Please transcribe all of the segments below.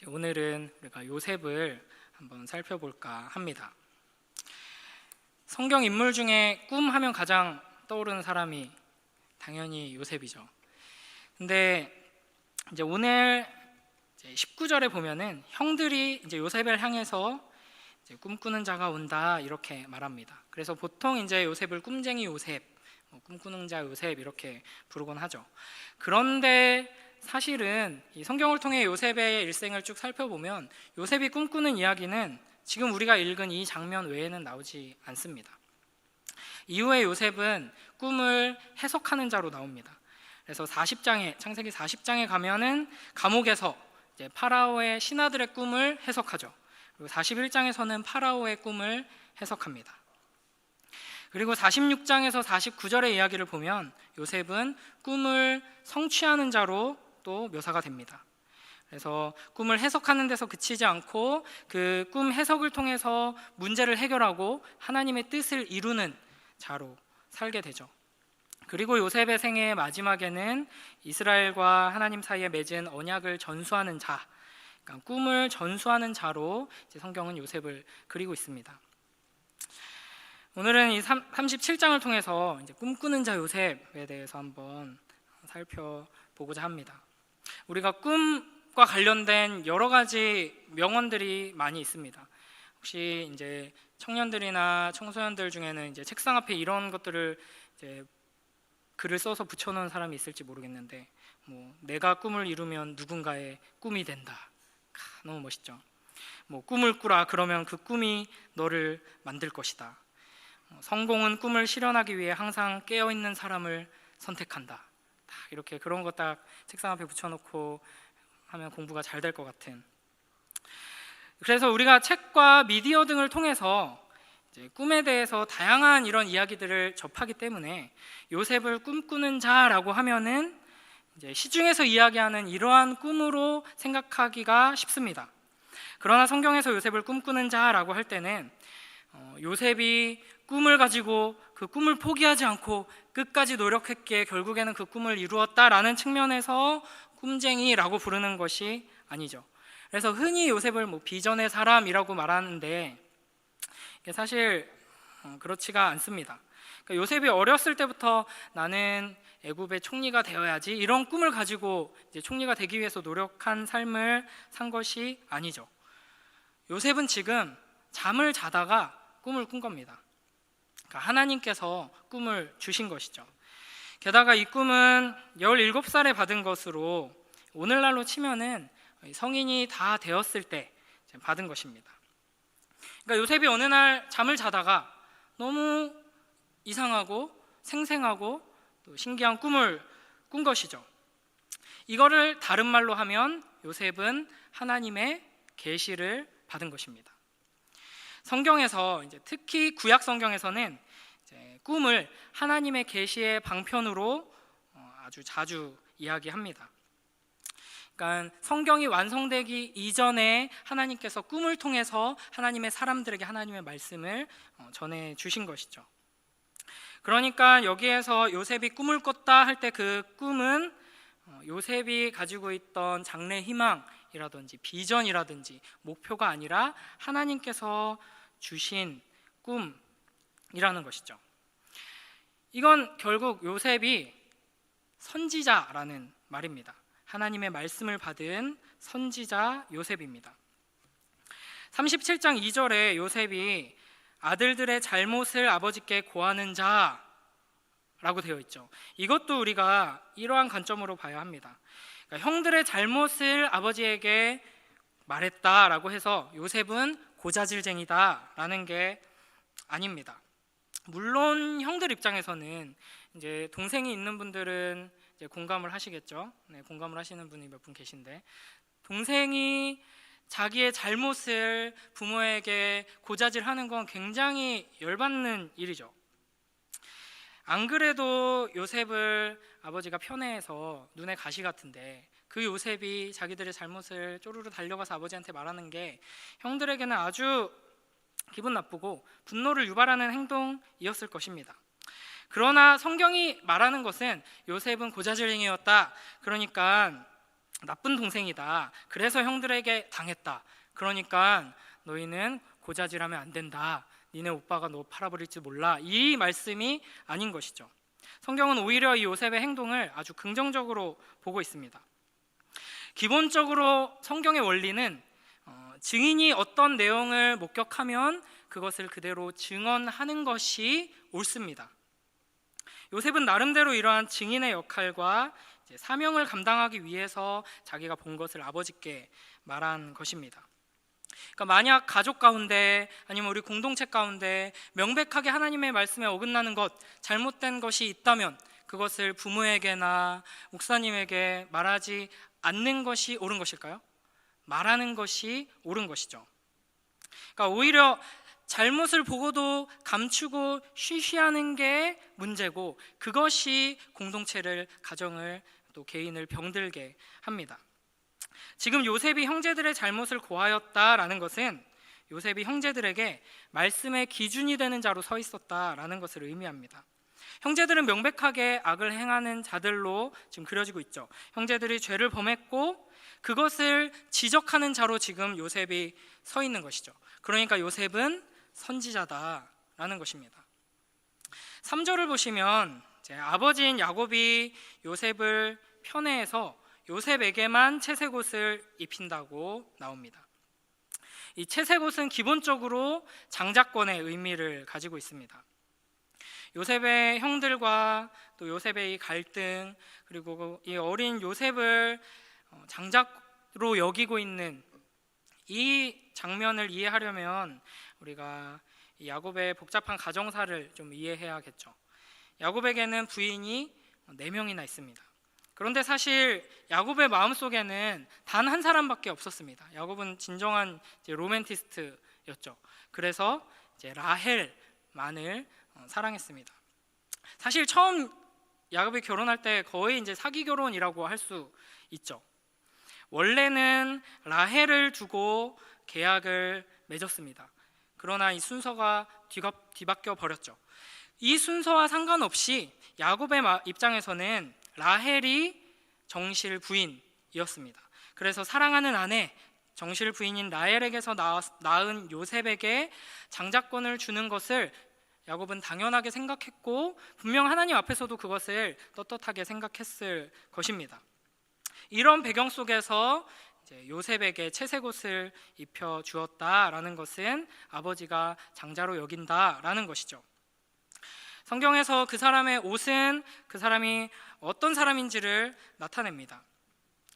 오늘은 우리가 요셉을 한번 살펴볼까 합니다. 성경 인물 중에 꿈 하면 가장 떠오르는 사람이 당연히 요셉이죠. 근데 이제 오늘 19절에 보면은 형들이 이제 요셉을 향해서 이제 꿈꾸는 자가 온다 이렇게 말합니다. 그래서 보통 이제 요셉을 꿈쟁이 요셉, 꿈꾸는 자 요셉 이렇게 부르곤 하죠. 그런데 사실은 이 성경을 통해 요셉의 일생을 쭉 살펴보면 요셉이 꿈꾸는 이야기는 지금 우리가 읽은 이 장면 외에는 나오지 않습니다. 이후에 요셉은 꿈을 해석하는 자로 나옵니다. 그래서 40장에 창세기 40장에 가면은 감옥에서 이제 파라오의 신하들의 꿈을 해석하죠. 그리고 41장에서는 파라오의 꿈을 해석합니다. 그리고 46장에서 49절의 이야기를 보면 요셉은 꿈을 성취하는 자로 또 묘사가 됩니다. 그래서 꿈을 해석하는 데서 그치지 않고 그 꿈 해석을 통해서 문제를 해결하고 하나님의 뜻을 이루는 자로 살게 되죠. 그리고 요셉의 생애의 마지막에는 이스라엘과 하나님 사이에 맺은 언약을 전수하는 자, 그러니까 꿈을 전수하는 자로 이제 성경은 요셉을 그리고 있습니다. 오늘은 이 37장을 통해서 이제 꿈꾸는 자 요셉에 대해서 한번 살펴보고자 합니다. 우리가 꿈과 관련된 여러 가지 명언들이 많이 있습니다. 혹시 이제 청년들이나 청소년들 중에는 이제 책상 앞에 이런 것들을 이제 글을 써서 붙여놓은 사람이 있을지 모르겠는데, 내가 꿈을 이루면 누군가의 꿈이 된다. 너무 멋있죠. 꿈을 꾸라 그러면 그 꿈이 너를 만들 것이다. 성공은 꿈을 실현하기 위해 항상 깨어있는 사람을 선택한다. 이렇게 그런 거 딱 책상 앞에 붙여놓고 하면 공부가 잘 될 것 같은. 그래서 우리가 책과 미디어 등을 통해서 이제 꿈에 대해서 다양한 이런 이야기들을 접하기 때문에 요셉을 꿈꾸는 자라고 하면은 이제 시중에서 이야기하는 이러한 꿈으로 생각하기가 쉽습니다. 그러나 성경에서 요셉을 꿈꾸는 자라고 할 때는 요셉이 꿈을 가지고 그 꿈을 포기하지 않고 끝까지 노력했기에 결국에는 그 꿈을 이루었다라는 측면에서 꿈쟁이라고 부르는 것이 아니죠. 그래서 흔히 요셉을 비전의 사람이라고 말하는데 이게 사실 그렇지가 않습니다. 그러니까 요셉이 어렸을 때부터 나는 애굽의 총리가 되어야지 이런 꿈을 가지고 이제 총리가 되기 위해서 노력한 삶을 산 것이 아니죠. 요셉은 지금 잠을 자다가 꿈을 꾼 겁니다. 그러니까 하나님께서 꿈을 주신 것이죠. 게다가 이 꿈은 17살에 받은 것으로 오늘날로 치면은 성인이 다 되었을 때 받은 것입니다. 그러니까 요셉이 어느 날 잠을 자다가 너무 이상하고 생생하고 또 신기한 꿈을 꾼 것이죠. 이거를 다른 말로 하면 요셉은 하나님의 계시를 받은 것입니다. 성경에서 이제 특히 구약 성경에서는 이제 꿈을 하나님의 계시의 방편으로 아주 자주 이야기합니다. 그러니까 성경이 완성되기 이전에 하나님께서 꿈을 통해서 하나님의 사람들에게 하나님의 말씀을 전해 주신 것이죠. 그러니까 여기에서 요셉이 꿈을 꿨다 할 때 그 꿈은 요셉이 가지고 있던 장래 희망이라든지 비전이라든지 목표가 아니라 하나님께서 주신 꿈이라는 것이죠. 이건 결국 요셉이 선지자라는 말입니다. 하나님의 말씀을 받은 선지자 요셉입니다. 37장 2절에 요셉이 아들들의 잘못을 아버지께 고하는 자라고 되어 있죠. 이것도 우리가 이러한 관점으로 봐야 합니다. 그러니까 형들의 잘못을 아버지에게 말했다라고 해서 요셉은 고자질쟁이다라는 게 아닙니다. 물론 형들 입장에서는 이제 동생이 있는 분들은 이제 공감을 하시겠죠. 공감을 하시는 분이 몇 분 계신데, 동생이 자기의 잘못을 부모에게 고자질하는 건 굉장히 열받는 일이죠. 안 그래도 요셉을 아버지가 편애해서 눈에 가시 같은데 그 요셉이 자기들의 잘못을 쪼르르 달려가서 아버지한테 말하는 게 형들에게는 아주 기분 나쁘고 분노를 유발하는 행동이었을 것입니다. 그러나 성경이 말하는 것은 요셉은 고자질행이었다. 그러니까 나쁜 동생이다. 그래서 형들에게 당했다. 그러니까 너희는 고자질하면 안 된다. 니네 오빠가 너 팔아버릴지 몰라. 이 말씀이 아닌 것이죠. 성경은 오히려 이 요셉의 행동을 아주 긍정적으로 보고 있습니다. 기본적으로 성경의 원리는 증인이 어떤 내용을 목격하면 그것을 그대로 증언하는 것이 옳습니다. 요셉은 나름대로 이러한 증인의 역할과 사명을 감당하기 위해서 자기가 본 것을 아버지께 말한 것입니다. 그러니까 만약 가족 가운데 아니면 우리 공동체 가운데 명백하게 하나님의 말씀에 어긋나는 것, 잘못된 것이 있다면 그것을 부모에게나 목사님에게 말하지 않는 것이 옳은 것일까요? 말하는 것이 옳은 것이죠. 그러니까 오히려 잘못을 보고도 감추고 쉬쉬하는 게 문제고, 그것이 공동체를, 가정을, 또 개인을 병들게 합니다. 지금 요셉이 형제들의 잘못을 고하였다라는 것은 요셉이 형제들에게 말씀의 기준이 되는 자로 서 있었다라는 것을 의미합니다. 형제들은 명백하게 악을 행하는 자들로 지금 그려지고 있죠. 형제들이 죄를 범했고 그것을 지적하는 자로 지금 요셉이 서 있는 것이죠. 그러니까 요셉은 선지자다라는 것입니다. 3절을 보시면 아버지인 야곱이 요셉을 편애해서 요셉에게만 채색옷을 입힌다고 나옵니다. 이 채색옷은 기본적으로 장자권의 의미를 가지고 있습니다. 요셉의 형들과 또 요셉의 이 갈등, 그리고 이 어린 요셉을 장자로 여기고 있는 이 장면을 이해하려면 우리가 이 야곱의 복잡한 가정사를 좀 이해해야겠죠. 야곱에게는 부인이 4명이나 있습니다. 그런데 사실 야곱의 마음속에는 단 한 사람밖에 없었습니다. 야곱은 진정한 로맨티스트였죠. 그래서 라헬만을 사랑했습니다. 사실 처음 야곱이 결혼할 때 거의 사기 결혼이라고 할 수 있죠. 원래는 라헬을 두고 계약을 맺었습니다. 그러나 이 순서가 뒤바뀌어 버렸죠. 이 순서와 상관없이 야곱의 입장에서는 라헬이 정실 부인이었습니다. 그래서 사랑하는 아내, 정실 부인인 라헬에게서 낳은 요셉에게 장자권을 주는 것을 야곱은 당연하게 생각했고 분명 하나님 앞에서도 그것을 떳떳하게 생각했을 것입니다. 이런 배경 속에서 요셉에게 채색옷을 입혀 주었다라는 것은 아버지가 장자로 여긴다라는 것이죠. 성경에서 그 사람의 옷은 그 사람이 어떤 사람인지를 나타냅니다.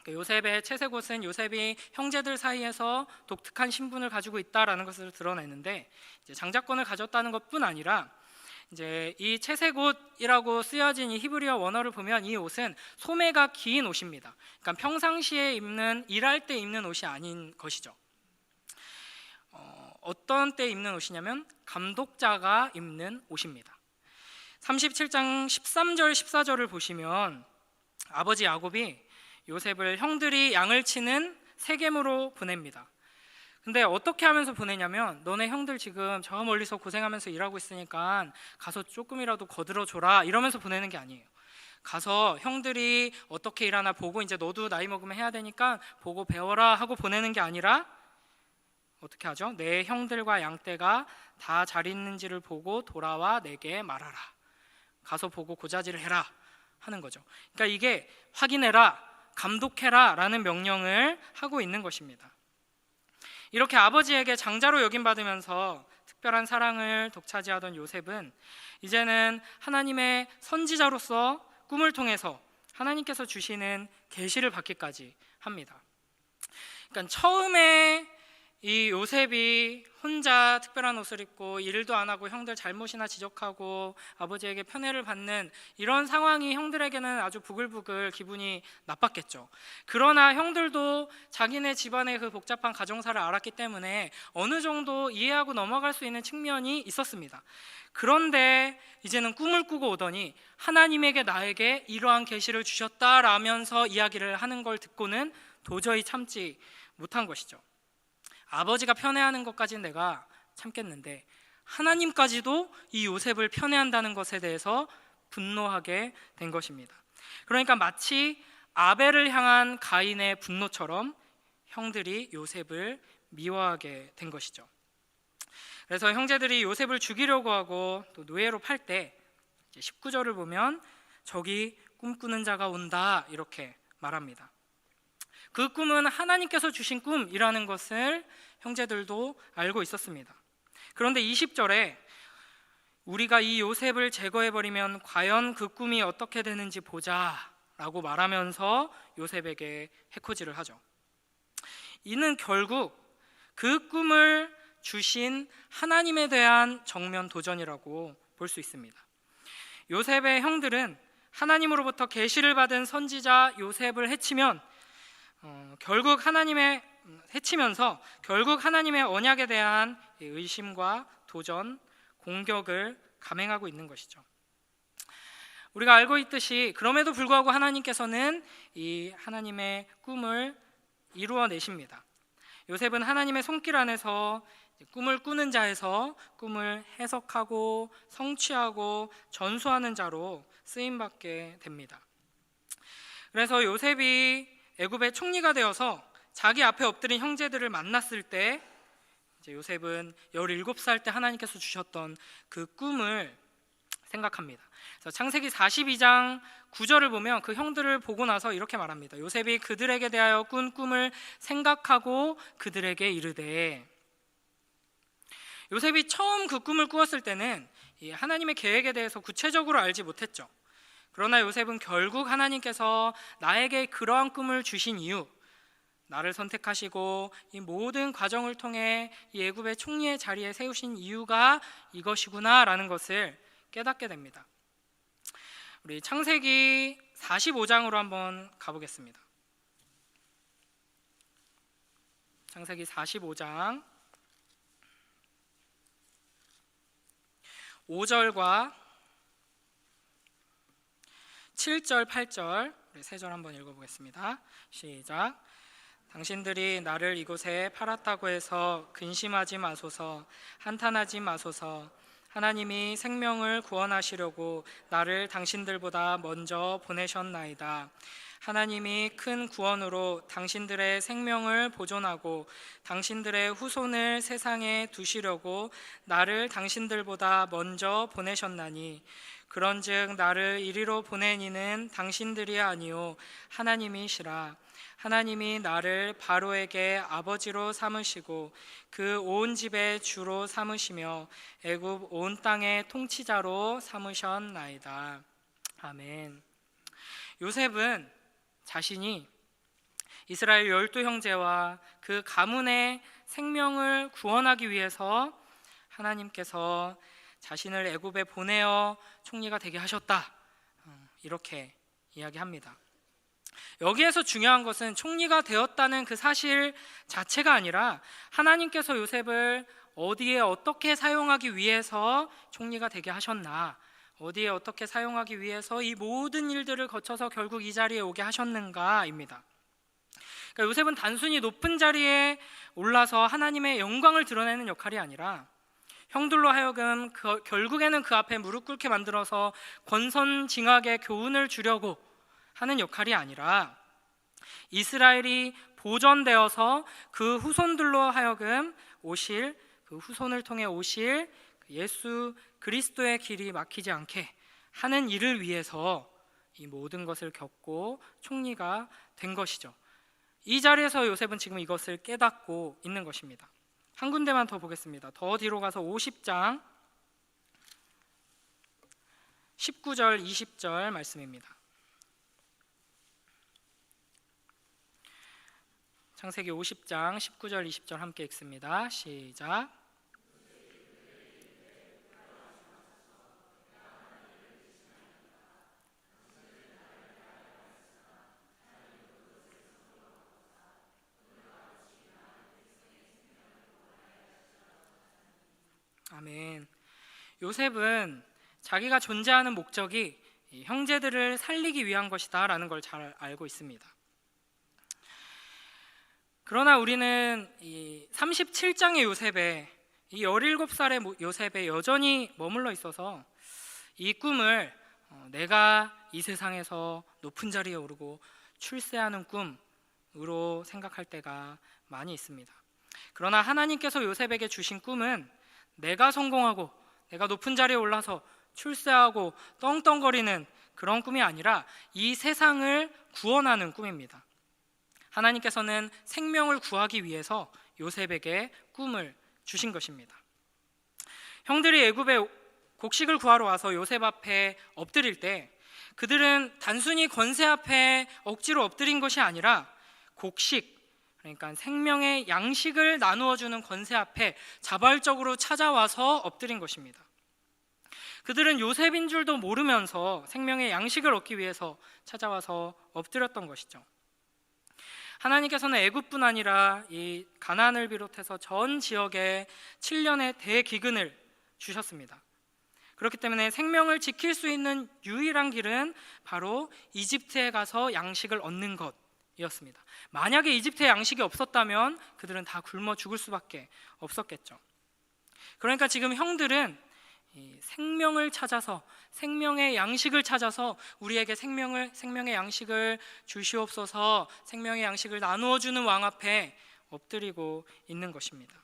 요셉의 채색옷은 요셉이 형제들 사이에서 독특한 신분을 가지고 있다라는 것을 드러내는데, 장자권을 가졌다는 것뿐 아니라 이 채색옷이라고 쓰여진 이 히브리어 원어를 보면 이 옷은 소매가 긴 옷입니다. 그러니까 평상시에 입는, 일할 때 입는 옷이 아닌 것이죠. 어떤 때 입는 옷이냐면 감독자가 입는 옷입니다. 37장 13절 14절을 보시면 아버지 야곱이 요셉을 형들이 양을 치는 세겜으로 보냅니다. 근데 어떻게 하면서 보내냐면, 너네 형들 지금 저 멀리서 고생하면서 일하고 있으니까 가서 조금이라도 거들어줘라 이러면서 보내는 게 아니에요. 가서 형들이 어떻게 일하나 보고 너도 나이 먹으면 해야 되니까 보고 배워라 하고 보내는 게 아니라 어떻게 하죠? 내 형들과 양떼가 다 잘 있는지를 보고 돌아와 내게 말하라. 가서 보고 고자질을 해라 하는 거죠. 그러니까 이게 확인해라, 감독해라 라는 명령을 하고 있는 것입니다. 이렇게 아버지에게 장자로 여김받으면서 특별한 사랑을 독차지하던 요셉은 이제는 하나님의 선지자로서 꿈을 통해서 하나님께서 주시는 계시를 받기까지 합니다. 그러니까 처음에 이 요셉이 혼자 특별한 옷을 입고 일도 안 하고 형들 잘못이나 지적하고 아버지에게 편애를 받는 이런 상황이 형들에게는 아주 부글부글 기분이 나빴겠죠. 그러나 형들도 자기네 집안의 그 복잡한 가정사를 알았기 때문에 어느 정도 이해하고 넘어갈 수 있는 측면이 있었습니다. 그런데 이제는 꿈을 꾸고 오더니 하나님에게 나에게 이러한 계시를 주셨다라면서 이야기를 하는 걸 듣고는 도저히 참지 못한 것이죠. 아버지가 편애하는 것까지는 내가 참겠는데 하나님까지도 이 요셉을 편애한다는 것에 대해서 분노하게 된 것입니다. 그러니까 마치 아벨을 향한 가인의 분노처럼 형들이 요셉을 미워하게 된 것이죠. 그래서 형제들이 요셉을 죽이려고 하고 또 노예로 팔 때 19절을 보면 저기 꿈꾸는 자가 온다 이렇게 말합니다. 그 꿈은 하나님께서 주신 꿈이라는 것을 형제들도 알고 있었습니다. 그런데 20절에 우리가 이 요셉을 제거해버리면 과연 그 꿈이 어떻게 되는지 보자 라고 말하면서 요셉에게 해코지를 하죠. 이는 결국 그 꿈을 주신 하나님에 대한 정면 도전이라고 볼 수 있습니다. 요셉의 형들은 하나님으로부터 계시를 받은 선지자 요셉을 해치면서 결국 하나님의 언약에 대한 의심과 도전, 공격을 감행하고 있는 것이죠. 우리가 알고 있듯이 그럼에도 불구하고 하나님께서는 이 하나님의 꿈을 이루어내십니다. 요셉은 하나님의 손길 안에서 꿈을 꾸는 자에서 꿈을 해석하고 성취하고 전수하는 자로 쓰임받게 됩니다. 그래서 요셉이 애굽의 총리가 되어서 자기 앞에 엎드린 형제들을 만났을 때 이제 요셉은 17살 때 하나님께서 주셨던 그 꿈을 생각합니다. 그래서 창세기 42장 9절을 보면 그 형들을 보고 나서 이렇게 말합니다. 요셉이 그들에게 대하여 꾼 꿈을 생각하고 그들에게 이르되, 요셉이 처음 그 꿈을 꾸었을 때는 이 하나님의 계획에 대해서 구체적으로 알지 못했죠. 그러나 요셉은 결국 하나님께서 나에게 그러한 꿈을 주신 이유, 나를 선택하시고 이 모든 과정을 통해 이 애굽의 총리의 자리에 세우신 이유가 이것이구나라는 것을 깨닫게 됩니다. 우리 창세기 45장으로 한번 가보겠습니다. 창세기 45장 5절과 7절, 8절 우리 세 절 한번 읽어보겠습니다. 시작. 당신들이 나를 이곳에 팔았다고 해서 근심하지 마소서, 한탄하지 마소서. 하나님이 생명을 구원하시려고 나를 당신들보다 먼저 보내셨나이다. 하나님이 큰 구원으로 당신들의 생명을 보존하고 당신들의 후손을 세상에 두시려고 나를 당신들보다 먼저 보내셨나니, 그런즉 나를 이리로 보낸 이는 당신들이 아니요 하나님이시라. 하나님이 나를 바로에게 아버지로 삼으시고 그 온 집의 주로 삼으시며 애굽 온 땅의 통치자로 삼으셨나이다. 아멘. 요셉은 자신이 이스라엘 12형제와 그 가문의 생명을 구원하기 위해서 하나님께서 자신을 애굽에 보내어 총리가 되게 하셨다, 이렇게 이야기합니다. 여기에서 중요한 것은 총리가 되었다는 그 사실 자체가 아니라 하나님께서 요셉을 어디에 어떻게 사용하기 위해서 총리가 되게 하셨나, 어디에 어떻게 사용하기 위해서 이 모든 일들을 거쳐서 결국 이 자리에 오게 하셨는가입니다. 그러니까 요셉은 단순히 높은 자리에 올라서 하나님의 영광을 드러내는 역할이 아니라 형들로 하여금 결국에는 그 앞에 무릎 꿇게 만들어서 권선징악의 교훈을 주려고 하는 역할이 아니라 이스라엘이 보존되어서 그 후손들로 하여금 오실, 그 후손을 통해 오실 예수 그리스도의 길이 막히지 않게 하는 일을 위해서 이 모든 것을 겪고 총리가 된 것이죠. 이 자리에서 요셉은 지금 이것을 깨닫고 있는 것입니다. 한 군데만 더 보겠습니다. 더 뒤로 가서 50장 19절 20절 말씀입니다. 창세기 50장 19절 20절 함께 읽습니다. 시작. 아멘. 요셉은 자기가 존재하는 목적이 형제들을 살리기 위한 것이다 라는 걸 잘 알고 있습니다. 그러나 우리는 이 37장의 요셉에, 이 17살의 요셉에 여전히 머물러 있어서 이 꿈을 내가 이 세상에서 높은 자리에 오르고 출세하는 꿈으로 생각할 때가 많이 있습니다. 그러나 하나님께서 요셉에게 주신 꿈은 내가 성공하고 내가 높은 자리에 올라서 출세하고 떵떵거리는 그런 꿈이 아니라 이 세상을 구원하는 꿈입니다. 하나님께서는 생명을 구하기 위해서 요셉에게 꿈을 주신 것입니다. 형들이 애굽에 곡식을 구하러 와서 요셉 앞에 엎드릴 때 그들은 단순히 권세 앞에 억지로 엎드린 것이 아니라 곡식, 그러니까 생명의 양식을 나누어 주는 권세 앞에 자발적으로 찾아와서 엎드린 것입니다. 그들은 요셉인 줄도 모르면서 생명의 양식을 얻기 위해서 찾아와서 엎드렸던 것이죠. 하나님께서는 애굽뿐 아니라 이 가나안을 비롯해서 전 지역에 7년의 대기근을 주셨습니다. 그렇기 때문에 생명을 지킬 수 있는 유일한 길은 바로 이집트에 가서 양식을 얻는 것이었습니다. 만약에 이집트에 양식이 없었다면 그들은 다 굶어 죽을 수밖에 없었겠죠. 그러니까 지금 형들은 이 생명을 찾아서, 생명의 양식을 찾아서 우리에게 생명의 양식을 주시옵소서, 생명의 양식을 나누어 주는 왕 앞에 엎드리고 있는 것입니다.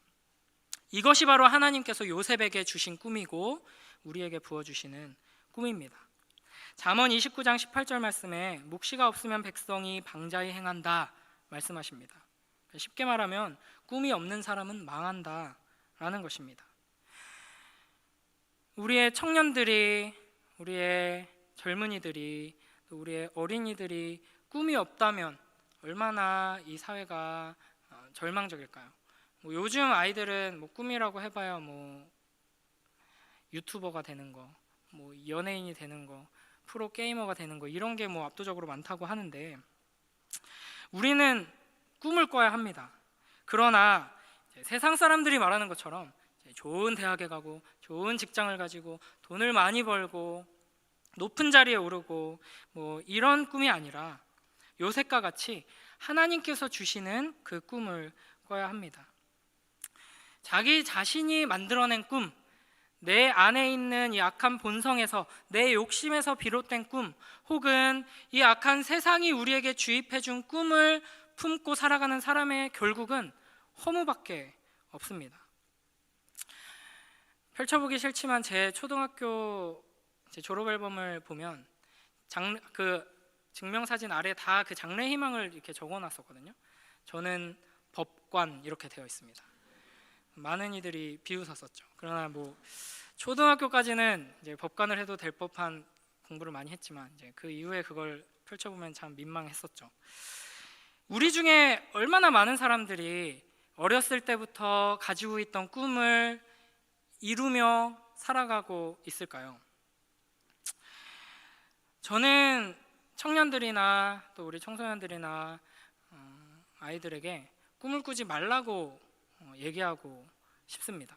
이것이 바로 하나님께서 요셉에게 주신 꿈이고 우리에게 부어주시는 꿈입니다. 잠언 29장 18절 말씀에 묵시가 없으면 백성이 방자히 행한다 말씀하십니다. 쉽게 말하면 꿈이 없는 사람은 망한다 라는 것입니다. 우리의 청년들이, 우리의 젊은이들이, 또 우리의 어린이들이 꿈이 없다면 얼마나 이 사회가 절망적일까요? 요즘 아이들은 꿈이라고 해봐야 유튜버가 되는 거, 연예인이 되는 거, 프로 게이머가 되는 거, 이런 게 압도적으로 많다고 하는데 우리는 꿈을 꿔야 합니다. 그러나 세상 사람들이 말하는 것처럼 좋은 대학에 가고 좋은 직장을 가지고 돈을 많이 벌고 높은 자리에 오르고 이런 꿈이 아니라 요셉과 같이 하나님께서 주시는 그 꿈을 꿔야 합니다. 자기 자신이 만들어낸 꿈, 내 안에 있는 이 악한 본성에서, 내 욕심에서 비롯된 꿈, 혹은 이 악한 세상이 우리에게 주입해준 꿈을 품고 살아가는 사람의 결국은 허무밖에 없습니다. 펼쳐보기 싫지만 제 초등학교 졸업 앨범을 보면 그 증명사진 아래 다 그 장래 희망을 이렇게 적어놨었거든요. 저는 법관 이렇게 되어 있습니다. 많은 이들이 비웃었었죠. 그러나 초등학교까지는 이제 법관을 해도 될 법한 공부를 많이 했지만 이제 그 이후에 그걸 펼쳐보면 참 민망했었죠. 우리 중에 얼마나 많은 사람들이 어렸을 때부터 가지고 있던 꿈을 이루며 살아가고 있을까요? 저는 청년들이나 또 우리 청소년들이나 아이들에게 꿈을 꾸지 말라고 얘기하고 싶습니다.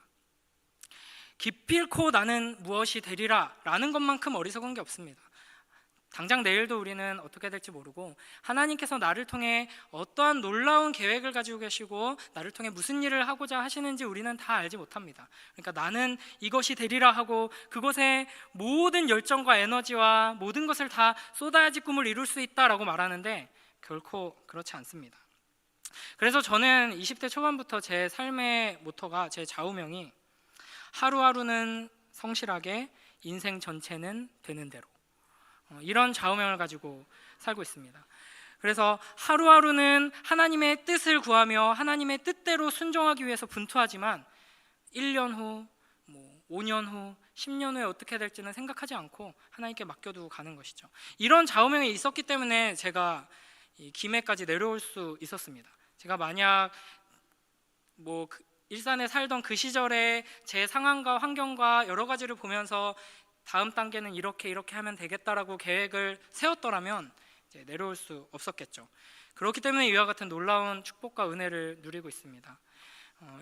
기필코 나는 무엇이 되리라 라는 것만큼 어리석은 게 없습니다. 당장 내일도 우리는 어떻게 될지 모르고 하나님께서 나를 통해 어떠한 놀라운 계획을 가지고 계시고 나를 통해 무슨 일을 하고자 하시는지 우리는 다 알지 못합니다. 그러니까 나는 이것이 되리라 하고 그것에 모든 열정과 에너지와 모든 것을 다 쏟아야지 꿈을 이룰 수 있다라고 말하는데 결코 그렇지 않습니다. 그래서 저는 20대 초반부터 제 삶의 모토가, 제 좌우명이 하루하루는 성실하게, 인생 전체는 되는 대로, 이런 좌우명을 가지고 살고 있습니다. 그래서 하루하루는 하나님의 뜻을 구하며 하나님의 뜻대로 순종하기 위해서 분투하지만 1년 후, 5년 후, 10년 후에 어떻게 될지는 생각하지 않고 하나님께 맡겨두고 가는 것이죠. 이런 좌우명이 있었기 때문에 제가 이 김해까지 내려올 수 있었습니다. 제가 만약 일산에 살던 그 시절에 제 상황과 환경과 여러 가지를 보면서 다음 단계는 이렇게 하면 되겠다라고 계획을 세웠더라면 이제 내려올 수 없었겠죠. 그렇기 때문에 이와 같은 놀라운 축복과 은혜를 누리고 있습니다.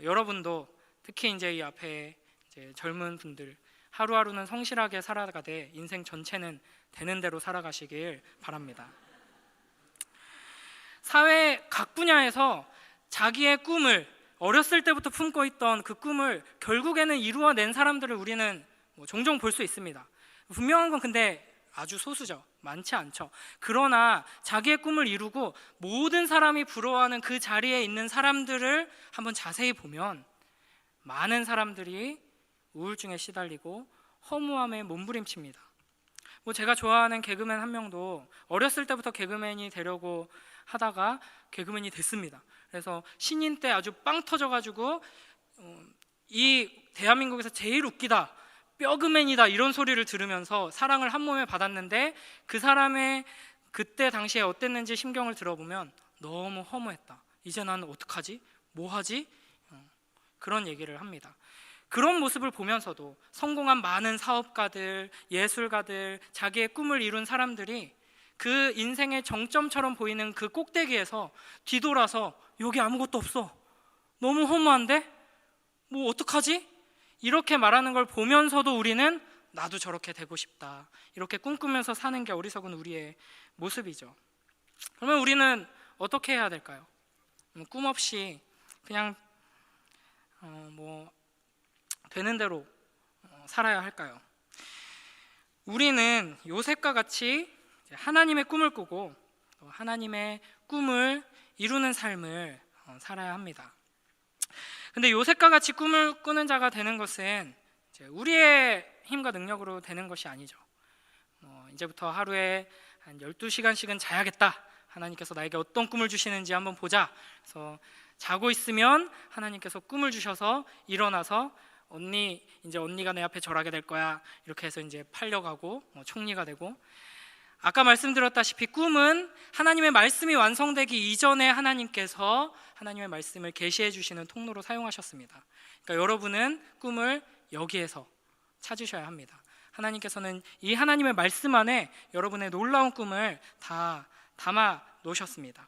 여러분도 특히 이제 이 앞에 이제 젊은 분들 하루하루는 성실하게 살아가되 인생 전체는 되는 대로 살아가시길 바랍니다. 사회 각 분야에서 자기의 꿈을 어렸을 때부터 품고 있던 그 꿈을 결국에는 이루어낸 사람들을 우리는 종종 볼 수 있습니다. 분명한 건 근데 아주 소수죠. 많지 않죠. 그러나 자기의 꿈을 이루고 모든 사람이 부러워하는 그 자리에 있는 사람들을 한번 자세히 보면 많은 사람들이 우울증에 시달리고 허무함에 몸부림칩니다. 제가 좋아하는 개그맨 한 명도 어렸을 때부터 개그맨이 되려고 하다가 개그맨이 됐습니다. 그래서 신인 때 아주 빵 터져가지고 이 대한민국에서 제일 웃기다, 뼈그맨이다 이런 소리를 들으면서 사랑을 한 몸에 받았는데 그 사람의 그때 당시에 어땠는지 심경을 들어보면 너무 허무했다. 이제 나는 어떡하지? 뭐 하지? 그런 얘기를 합니다. 그런 모습을 보면서도 성공한 많은 사업가들, 예술가들, 자기의 꿈을 이룬 사람들이 그 인생의 정점처럼 보이는 그 꼭대기에서 뒤돌아서 여기 아무것도 없어, 너무 허무한데? 뭐 어떡하지? 이렇게 말하는 걸 보면서도 우리는 나도 저렇게 되고 싶다, 이렇게 꿈꾸면서 사는 게 어리석은 우리의 모습이죠. 그러면 우리는 어떻게 해야 될까요? 꿈 없이 그냥 되는 대로 살아야 할까요? 우리는 요셉과 같이 하나님의 꿈을 꾸고 하나님의 꿈을 이루는 삶을 살아야 합니다. 근데 요셉과 같이 꿈을 꾸는 자가 되는 것은 우리의 힘과 능력으로 되는 것이 아니죠. 이제부터 하루에 한 12시간씩은 자야겠다, 하나님께서 나에게 어떤 꿈을 주시는지 한번 보자. 그래서 자고 있으면 하나님께서 꿈을 주셔서 일어나서 이제 언니가 내 앞에 절하게 될 거야, 이렇게 해서 이제 팔려가고 총리가 되고, 아까 말씀드렸다시피 꿈은 하나님의 말씀이 완성되기 이전에 하나님께서 하나님의 말씀을 계시해 주시는 통로로 사용하셨습니다. 그러니까 여러분은 꿈을 여기에서 찾으셔야 합니다. 하나님께서는 이 하나님의 말씀 안에 여러분의 놀라운 꿈을 다 담아 놓으셨습니다.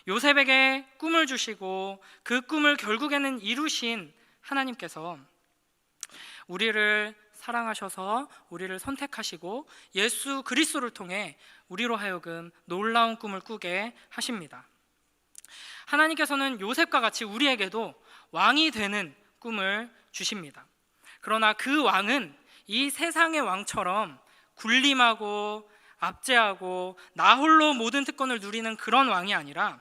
요셉에게 꿈을 주시고 그 꿈을 결국에는 이루신 하나님께서 우리를 사랑하셔서 우리를 선택하시고 예수 그리스도를 통해 우리로 하여금 놀라운 꿈을 꾸게 하십니다. 하나님께서는 요셉과 같이 우리에게도 왕이 되는 꿈을 주십니다. 그러나 그 왕은 이 세상의 왕처럼 군림하고 압제하고 나 홀로 모든 특권을 누리는 그런 왕이 아니라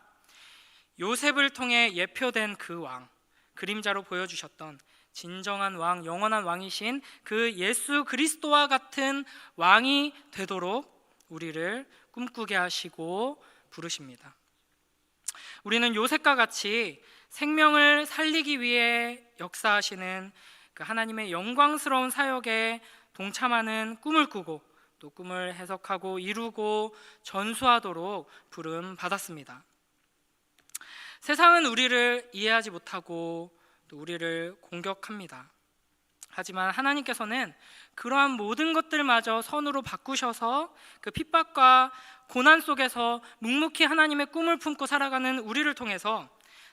요셉을 통해 예표된 그 왕, 그림자로 보여주셨던 진정한 왕, 영원한 왕이신 그 예수 그리스도와 같은 왕이 되도록 우리를 꿈꾸게 하시고 부르십니다. 우리는 요셉과 같이 생명을 살리기 위해 역사하시는 그 하나님의 영광스러운 사역에 동참하는 꿈을 꾸고 또 꿈을 해석하고 이루고 전수하도록 부름 받았습니다. 세상은 우리를 이해하지 못하고 또 우리를 공격합니다. 하지만 하나님께서는 그러한 모든 것들마저 선으로 바꾸셔서 그 핍박과 고난 속에서 묵묵히 하나님의 꿈을 품고 살아가는 우리를 통해서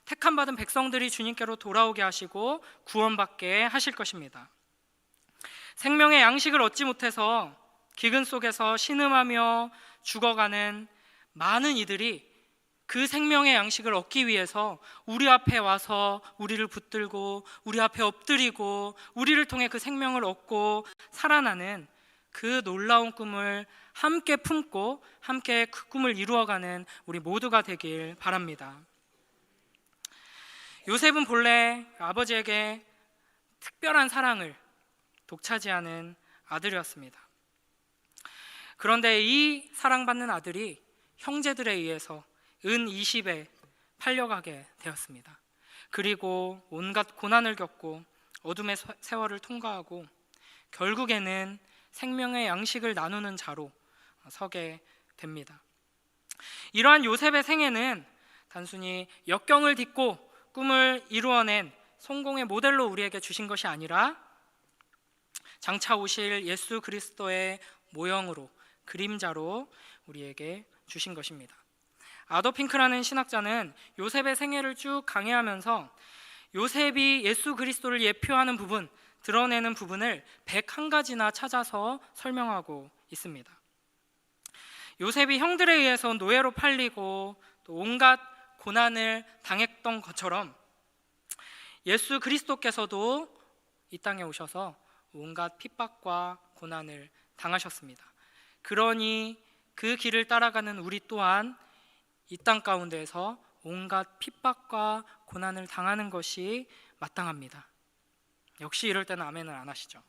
택함받은 백성들이 주님께로 돌아오게 하시고 구원받게 하실 것입니다. 생명의 양식을 얻지 못해서 기근 속에서 신음하며 죽어가는 많은 이들이 그 생명의 양식을 얻기 위해서 우리 앞에 와서 우리를 붙들고 우리 앞에 엎드리고 우리를 통해 그 생명을 얻고 살아나는 그 놀라운 꿈을 함께 품고 함께 그 꿈을 이루어가는 우리 모두가 되길 바랍니다. 요셉은 본래 아버지에게 특별한 사랑을 독차지하는 아들이었습니다. 그런데 이 사랑받는 아들이 형제들에 의해서 은 20에 팔려가게 되었습니다. 그리고 온갖 고난을 겪고 어둠의 세월을 통과하고 결국에는 생명의 양식을 나누는 자로 서게 됩니다. 이러한 요셉의 생애는 단순히 역경을 딛고 꿈을 이루어낸 성공의 모델로 우리에게 주신 것이 아니라 장차 오실 예수 그리스도의 모형으로, 그림자로 우리에게 주신 것입니다. 아더 핑크라는 신학자는 요셉의 생애를 쭉 강해하면서 요셉이 예수 그리스도를 예표하는 부분, 드러내는 부분을 101가지나 찾아서 설명하고 있습니다. 요셉이 형들에 의해서 노예로 팔리고 또 온갖 고난을 당했던 것처럼 예수 그리스도께서도 이 땅에 오셔서 온갖 핍박과 고난을 당하셨습니다. 그러니 그 길을 따라가는 우리 또한 이 땅 가운데에서 온갖 핍박과 고난을 당하는 것이 마땅합니다. 역시 이럴 때는 아멘을 안 하시죠.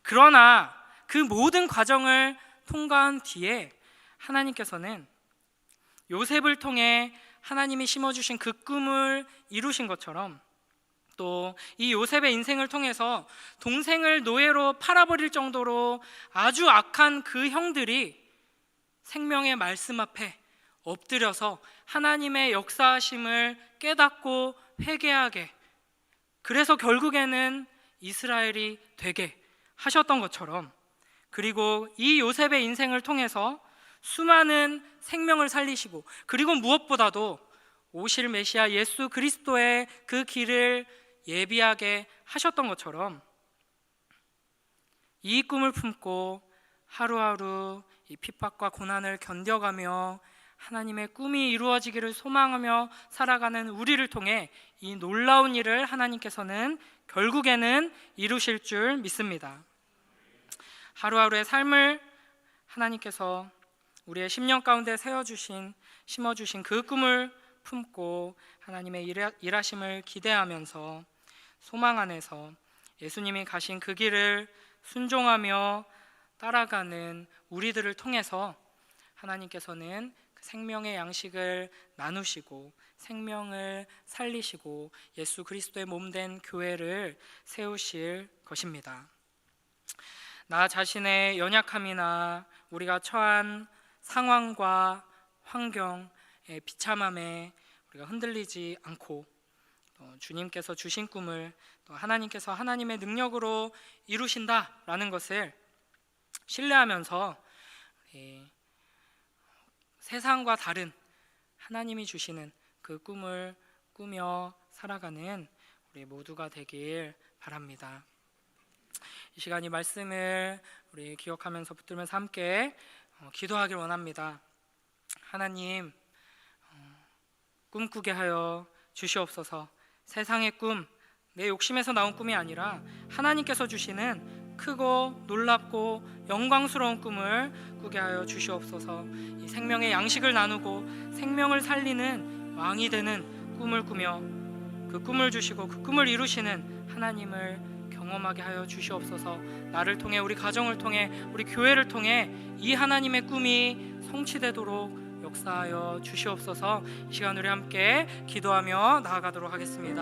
그러나 그 모든 과정을 통과한 뒤에 하나님께서는 요셉을 통해 하나님이 심어주신 그 꿈을 이루신 것처럼 또 이 요셉의 인생을 통해서 동생을 노예로 팔아버릴 정도로 아주 악한 그 형들이 생명의 말씀 앞에 엎드려서 하나님의 역사하심을 깨닫고 회개하게, 그래서 결국에는 이스라엘이 되게 하셨던 것처럼, 그리고 이 요셉의 인생을 통해서 수많은 생명을 살리시고, 그리고 무엇보다도 오실 메시아 예수 그리스도의 그 길을 예비하게 하셨던 것처럼 이 꿈을 품고 하루하루 이 핍박과 고난을 견뎌가며 하나님의 꿈이 이루어지기를 소망하며 살아가는 우리를 통해 이 놀라운 일을 하나님께서는 결국에는 이루실 줄 믿습니다. 하루하루의 삶을 하나님께서 우리의 심령 가운데 심어주신 그 꿈을 품고 하나님의 일하심을 기대하면서 소망 안에서 예수님이 가신 그 길을 순종하며 따라가는 우리들을 통해서 하나님께서는 그 생명의 양식을 나누시고 생명을 살리시고 예수 그리스도의 몸된 교회를 세우실 것입니다. 나 자신의 연약함이나 우리가 처한 상황과 환경의 비참함에 우리가 흔들리지 않고 또 주님께서 주신 꿈을 또 하나님께서 하나님의 능력으로 이루신다라는 것을 신뢰하면서 세상과 다른 하나님이 주시는 그 꿈을 꾸며 살아가는 우리 모두가 되길 바랍니다. 이 시간 이 말씀을 우리 기억하면서 붙들면서 함께 기도하길 원합니다. 하나님, 꿈꾸게 하여 주시옵소서. 세상의 꿈, 내 욕심에서 나온 꿈이 아니라 하나님께서 주시는 크고 놀랍고 영광스러운 꿈을 꾸게 하여 주시옵소서. 이 생명의 양식을 나누고 생명을 살리는 왕이 되는 꿈을 꾸며 그 꿈을 주시고 그 꿈을 이루시는 하나님을 경험하게 하여 주시옵소서. 나를 통해, 우리 가정을 통해, 우리 교회를 통해 이 하나님의 꿈이 성취되도록 역사하여 주시옵소서. 이 시간 우리 함께 기도하며 나아가도록 하겠습니다.